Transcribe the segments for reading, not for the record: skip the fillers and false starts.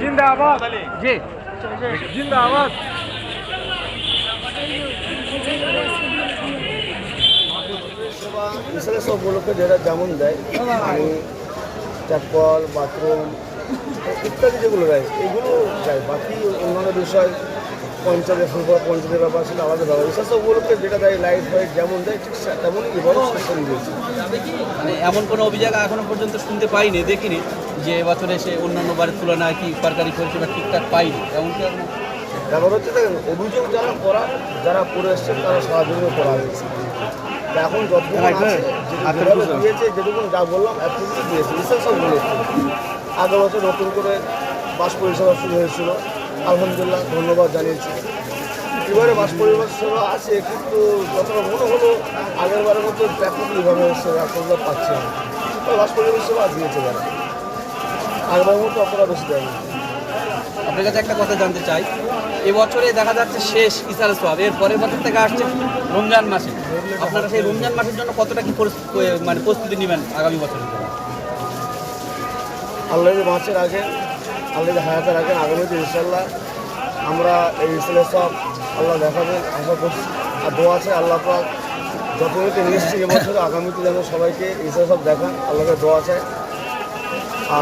जिंदाबाद जी जिंदाबाद। এছাড়া সব উপলক্ষে যেটা যেমন দেয় পানি, চাপকল, বাথরুম ইত্যাদি যেগুলো দেয় এগুলো দেয়। বাকি অন্যান্য বিষয় পঞ্চায়েতের ব্যাপার সেটা আলাদা ব্যাপার। এছাড়া সব উপলক্ষে যেটা দেয় লাইট ফাইট যেমন দেয় ঠিক তেমনই এবারও সিস্টেম দিয়েছে। মানে এমন কোনো অভিযোগ এখনো পর্যন্ত শুনতে পাইনি, দেখিনি যে এবছরে সে অন্যান্য বারের তুলনায় কি সরকারি পরিষেবা ঠিকঠাক পাইনি, এমন কি এখন? ব্যাপার হচ্ছে দেখেন, অভিযোগ যারা করে এসছেন তারা সারাদিনও করা হয়েছে। এখন যতটুকু দিয়েছে যেটুকু যা বললাম এতটুকু দিয়েছে। বিশেষ সব বলেছে আগের বছর নতুন করে বাস পরিষেবা শুরু হয়েছিল, আলহামদুলিল্লাহ ধন্যবাদ জানিয়েছি। এবারে বাস পরিষেবা আছে, কিন্তু যতটা মনে হলো আগের বারের মতো ব্যাপকভাবে সেবা পাচ্ছে না। বাস পরিষেবা দিয়েছে যারা আগের মতো অতটা বেশি দেয়নি। আপনার কাছে একটা কথা জানতে চাই, এবছরে দেখা যাচ্ছে শেষ ইসারে সোয়াব, এর পরের বছর থেকে আসছে রমজান মাসে। আপনারা সেই রমজান মাসের জন্য কতটা কি মানে প্রস্তুতি নেবেন আগামী বছরের জন্য? আল্লাহ মাসের আগে, আল্লাহ হায়াতের আগে আগামীতে ইনশাল্লাহ আমরা এই ইসলামের সব আল্লাহ দেখাবেন আশা করছি। আর দোয়া আছে আল্লাহ পাক যতদিকে নিশ্চয়ই এবছর আগামীতে যেন সবাইকে ইসলামের সব দেখান, আল্লাহকে দোয়া চায়।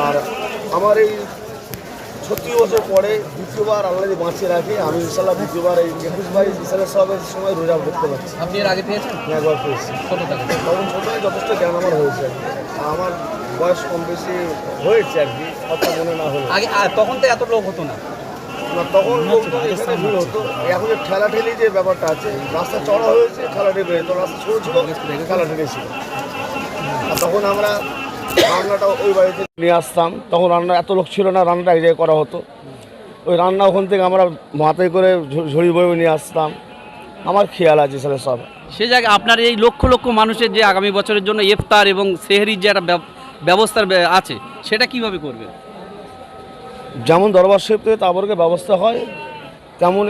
আর আমার এই 36 বছর পরে দ্বিতীয়বার আল্লাহ যদি বাঁচিয়ে রাখে, আমি ইনশাল্লাহ দ্বিতীয়বার এই 21-22 ইসলামের সবের সময় রোজা করতে পারছি। আপনি এর আগে পেয়েছেন? একবার পেয়েছি, তখন ছোটোয় যথেষ্ট জ্ঞান আমার হয়েছে। আমার বয়স কম বেশি হয়েছে আর কি, অত মনে না হলে। আগে তখন তো এত লোক হতো না, তখন এখানে ভিড় হতো। এখন যে ঠেলাঠেলি যে ব্যাপারটা আছে, রাস্তা চড়া হয়েছে, ঠেলাঠেলি বেরোতো, রাস্তা ছোটো ছিল, ঠেলাঠেলি ছিল। আর তখন আমরা রান্নাটা ওই বাড়িতে নিয়ে আসতাম, তখন রান্না এত লোক ছিল না, রান্নাটা এক জায়গায় করা হতো। ওই রান্না ওখান থেকে আমরা মাথায় করে ঝুড়ি বয়ে নিয়ে আসতাম। আমার খেয়াল আছে সেটা সব। সে জায়গায় আপনার এই লক্ষ লক্ষ মানুষের যে আগামী বছরের জন্য ইফতার এবং সেহরির যে একটা ব্যবস্থার আছে, সেটা কিভাবে করবে? যেমন দরবার শরীফ থেকে তাবরকে ব্যবস্থা হয়, তেমন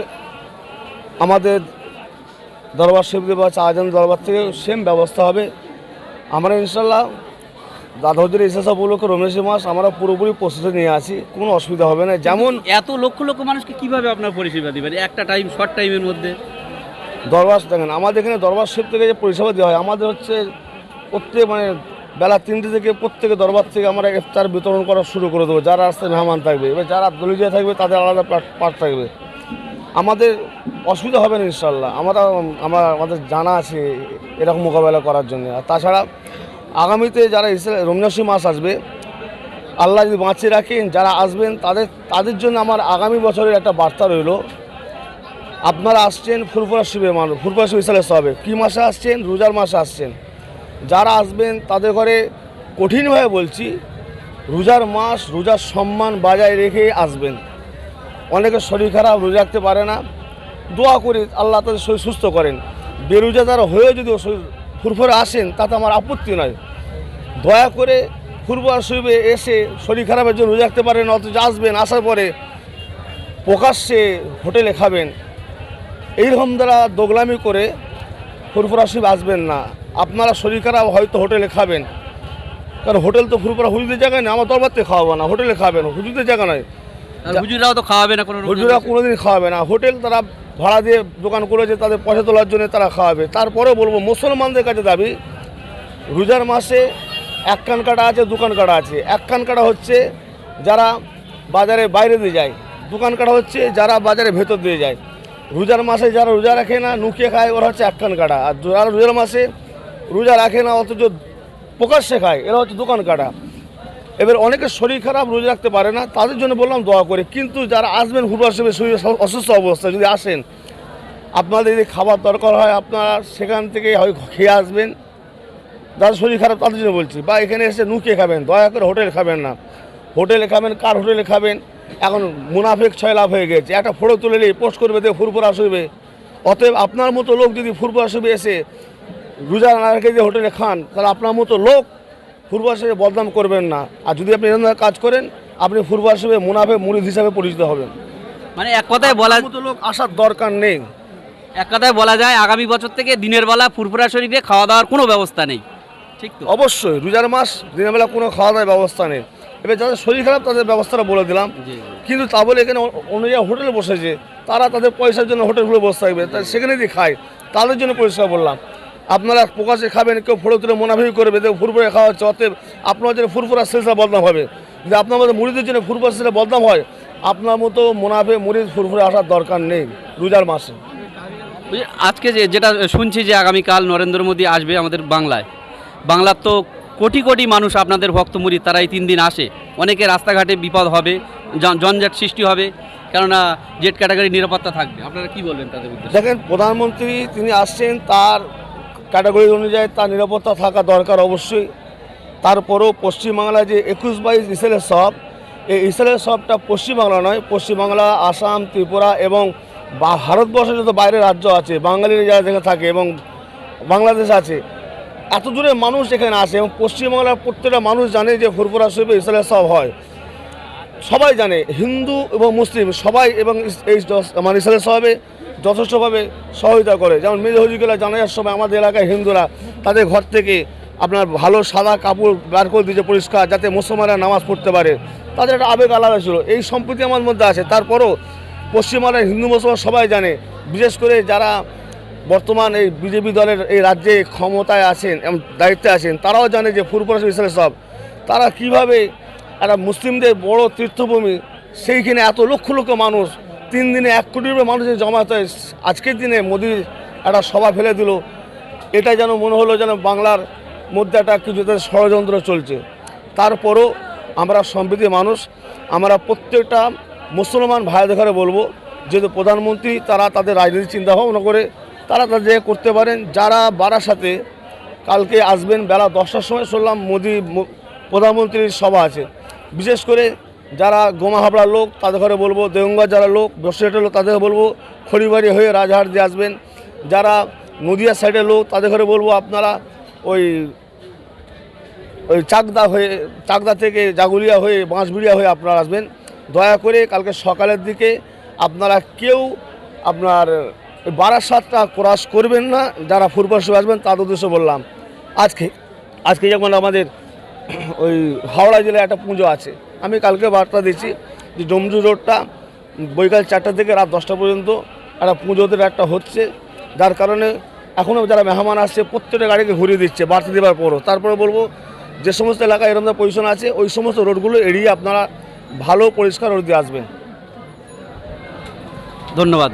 আমাদের দরবার শরীফ বা শাহজাহান দরবার থেকে সেম ব্যবস্থা হবে। আমরা ইনশাল্লাহ দাদাদের এসব উপলক্ষে রমেশ মাস আমরা পুরোপুরি প্রস্তুতি নিয়ে আসি, কোনো অসুবিধা হবে না। যেমন এত লক্ষ লক্ষ মানুষকে কিভাবে আপনার পরিষেবা দেবেন একটা টাইম, শর্ট টাইমের মধ্যে? দরবার দেখেন, আমাদের এখানে দরবার শরীফ থেকে যে পরিষেবা দেওয়া হয়, আমাদের হচ্ছে প্রত্যেক মানে বেলা 3টে থেকে প্রত্যেকে দরবার থেকে আমরা ইফতার বিতরণ করা শুরু করে দেবো। যারা রাস্তায় মেহমান থাকবে, এবার যারা দলিয়া থাকবে তাদের আলাদা পাঠ থাকবে। আমাদের অসুবিধা হবে না ইনশাল্লাহ। আমাদের জানা আছে এরকম মোকাবেলা করার জন্য। আর তাছাড়া আগামীতে যারা রমজান মাস আসবে, আল্লাহ যদি বাঁচিয়ে রাখেন, যারা আসবেন তাদের জন্য আমার আগামী বছরের একটা বার্তা রইল। আপনারা আসছেন ফুরফুরা শিবের মানুষ, ফুরফুরা শিব ইসালে সবে কী মাসে আসছেন? রোজার মাসে আসছেন। যারা আসবেন তাদের ঘরে কঠিনভাবে বলছি, রোজার মাস, রোজার সম্মান বজায় রেখে আসবেন। অনেকে শরীর খারাপ, রোজা রাখতে পারে না, দোয়া করি আল্লাহ তাদের শরীর সুস্থ করেন। বেরোজাদার হয়েও যদি ফুরফুরে আসেন তাতে আমার আপত্তি নয়। দয়া করে ফুরফুরা শরীফে এসে শরীর খারাপের জন্য রোজা রাখতে পারেন, অথচ আসবেন, আসার পরে প্রকাশ্যে হোটেলে খাবেন, এইরকম দ্বারা দোগলামি করে ফুরফুরা শরীফ আসবেন না। আপনারা শরীর খারাপ হয়তো হোটেলে খাবেন, কারণ হোটেল তো ফুরফুরা হুজুরদের জায়গায় না, আমার দরবার থেকে খাওয়াবো না, হোটেলে খাবেন, হুজুরদের জায়গা নয়। আর হুজুরাও তো খাওয়াবে না কোনো হুজুরা কোনোদিন খাওয়াবে না, হোটেল তারা ভাড়া দিয়ে দোকান করেছে, তাদের পয়সা তোলার জন্য তারা খাওয়াবে। তারপরেও বলবো মুসলমানদের কাছে দাবি, রোজার মাসে এক কান কাটা আছে, দোকান কাটা আছে। এক কান কাটা হচ্ছে যারা বাজারে বাইরে দিয়ে যায়, দোকান কাটা হচ্ছে যারা বাজারে ভেতর দিয়ে যায়। রোজার মাসে যারা রোজা রাখে না, নুকিয়ে খায়, ওরা হচ্ছে এক কান কাটা। আর যারা রোজার মাসে রোজা রাখে না অথচ প্রকাশ্যে খায়, এরা হচ্ছে দোকান কাটা। এবার অনেকের শরীর খারাপ, রোজা রাখতে পারে না, তাদের জন্য বললাম দোয়া করে। কিন্তু যারা আসবেন ফুরফুরা শরীফে শরীর অসুস্থ অবস্থায় যদি আসেন, আপনাদের যদি খাবার দরকার হয় আপনারা সেখান থেকে হয় খেয়ে আসবেন, যাদের শরীর খারাপ তাদের জন্য বলছি। বা এখানে এসে নুকিয়ে খাবেন, দয়া করে হোটেলে খাবেন না। হোটেলে খাবেন, কার হোটেলে খাবেন? এখন মুনাফেক ছয় লাভ হয়ে গেছে, একটা ফটো তুলে নিয়ে পোস্ট করবে দিয়ে ফুরফুরা শরীফে। অতএব আপনার মতো লোক যদি ফুরফুরা শরীফে এসে রোজা না রেখে যে হোটেলে খান, তাহলে আপনার মতো লোক ফুরফুরা শরীফে বদনাম করবেন না। আর যদি আপনি এরকম কাজ করেন, আপনি ফুরফুরা শরীফে মুনাফেক মুরিদ হিসাবে পরিচিত হবেন। মানে এক কথায় বলা আপনার মতো লোক আসার দরকার নেই। এক কথায় বলা যায় আগামী বছর থেকে দিনের বেলা ফুরফুরা শরীফে খাওয়া দাওয়ার কোনো ব্যবস্থা নেই, ঠিক তো? অবশ্যই রোজার মাস, দিনের বেলা কোনো খাওয়া দাওয়ার ব্যবস্থা নেই। এবার যাদের শরীর খারাপ তাদের ব্যবস্থাটা বলে দিলাম। জি। কিন্তু তা বলে এখানে অন্য জায়গায় হোটেলে বসেছে, তারা তাদের পয়সার জন্য হোটেলগুলো বসে থাকবে, তাই সেখানে দিয়ে খায়, তাদের জন্য পরিষ্কার বললাম। আপনারা প্রকাশে খাবেন, কেউ ফটো তুলে মুনাফি করবে, দেখো ফুরফুরে খাওয়া হচ্ছে, অতএব আপনার জন্য ফুরফুরা সিলসিলা বদনাম হবে। যদি আপনার মতো মুরিদের জন্য ফুরফুরা সিলসিলা বদনাম হয়, আপনার মতো মুনাফে মুরিদ ফুরফুরে আসার দরকার নেই রোজার মাসে। আজকে যেটা শুনছি যে আগামীকাল নরেন্দ্র মোদী আসবে আমাদের বাংলায়, বাংলার তো কোটি কোটি মানুষ আপনাদের ভক্ত মুরিদ, তারা এই 3 দিন আসে। অনেকে রাস্তাঘাটে বিপদ হবে, জঞ্জাট সৃষ্টি হবে, কেননা জেড ক্যাটাগরি নিরাপত্তা থাকবে। আপনারা কি বলবেন তাদের উদ্দেশ্যে? দেখেন, প্রধানমন্ত্রী তিনি আসছেন, তার ক্যাটাগরি অনুযায়ী তার নিরাপত্তা থাকা দরকার অবশ্যই। তারপরেও পশ্চিমবাংলায় যে 21-22 ইসরায়েলের সব, এই ইসরায়েলের সবটা পশ্চিমবাংলা নয়, পশ্চিমবাংলা, আসাম, ত্রিপুরা এবং ভারতবর্ষের যত বাইরের রাজ্য আছে, বাঙালিরা যারা যেখানে থাকে এবং বাংলাদেশ আছে, এত দূরে মানুষ এখানে আসে। এবং পশ্চিমবাংলার প্রত্যেকটা মানুষ জানে যে ফুরফুরা শরীফে ইসরায়েলের সব হয়, সবাই জানে, হিন্দু এবং মুসলিম সবাই। এবং এই মানে ইসরায়েলের সবে যথেষ্টভাবে সহায়তা করে। যেমন মেজর হজিগুলা জানাজার সময় আমাদের এলাকায় হিন্দুরা তাদের ঘর থেকে আপনার ভালো সাদা কাপড় বার করে দিয়েছে পরিষ্কার, যাতে মুসলমানরা নামাজ পড়তে পারে। তাদের একটা আবেগ আলাদা ছিল, এই সম্প্রীতি আমার মধ্যে আছে। তারপরও পশ্চিমবাংলার হিন্দু মুসলমান সবাই জানে, বিশেষ করে যারা বর্তমান এই বিজেপি দলের এই রাজ্যে ক্ষমতায় আছেন এবং দায়িত্বে আছেন, তারাও জানে যে ফুরফুরা শরীফ ইসরায়েলের সব, তারা কীভাবে একটা মুসলিমদের বড় তীর্থভূমি, সেইখানে এত লক্ষ লক্ষ মানুষ 3 দিনে 1 কোটির মানুষের জমায়েত হয়। আজকের দিনে মোদির একটা সভা ফেলে দিল, এটা যেন মনে হলো যেন বাংলার মধ্যে একটা কিছু ষড়যন্ত্র চলছে। তারপরও আমরা সম্প্রীতি মানুষ, আমরা প্রত্যেকটা মুসলমান ভাইদের ঘরে বলবো, যেহেতু প্রধানমন্ত্রী তারা তাদের রাজনীতি চিন্তাভাবনা করে তারা তাদের জায়গায় করতে পারেন। যারা বারাসাতে কালকে আসবেন বেলা 10টার সময় শুনলাম মোদি প্রধানমন্ত্রীর সভা আছে, বিশেষ করে যারা গোমা হাবড়ার লোক তাদের ঘরে বলবো, দেওঙ্গা যারা লোক, বসিরহাটের লোক তাদের বলবো খড়িবাড়ি হয়ে রাজহাট দিয়ে আসবেন। যারা নদিয়া সাইডের লোক তাদের ঘরে বলবো আপনারা ওই চাকদা থেকে জাগুলিয়া হয়ে বাঁশবিড়িয়া হয়ে আপনারা আসবেন। দয়া করে কালকে সকালের দিকে আপনারা কেউ আপনার বারাসাতটা ক্রস করবেন না, যারা ফুরফুরা শরীফ আসবেন তাদের উদ্দেশ্যে বললাম। আজকে যেমন আমাদের ওই হাওড়া জেলায় একটা পুজো আছে, আমি কালকে বার্তা দিচ্ছি যে ডোমজু রোডটা বৈকাল 4টা থেকে রাত 10টা পর্যন্ত একটা পুজোদের একটা হচ্ছে, যার কারণে এখনও যারা মেহমান আসছে প্রত্যেকটা গাড়িকে ঘুরিয়ে দিচ্ছে বাড়তি দেওয়ার পরও। তারপরে বলবো যে সমস্ত এলাকায় এরকম পজিশন আছে ওই সমস্ত রোডগুলো এড়িয়ে আপনারা ভালো পরিষ্কার রোড দিয়ে আসবেন। ধন্যবাদ।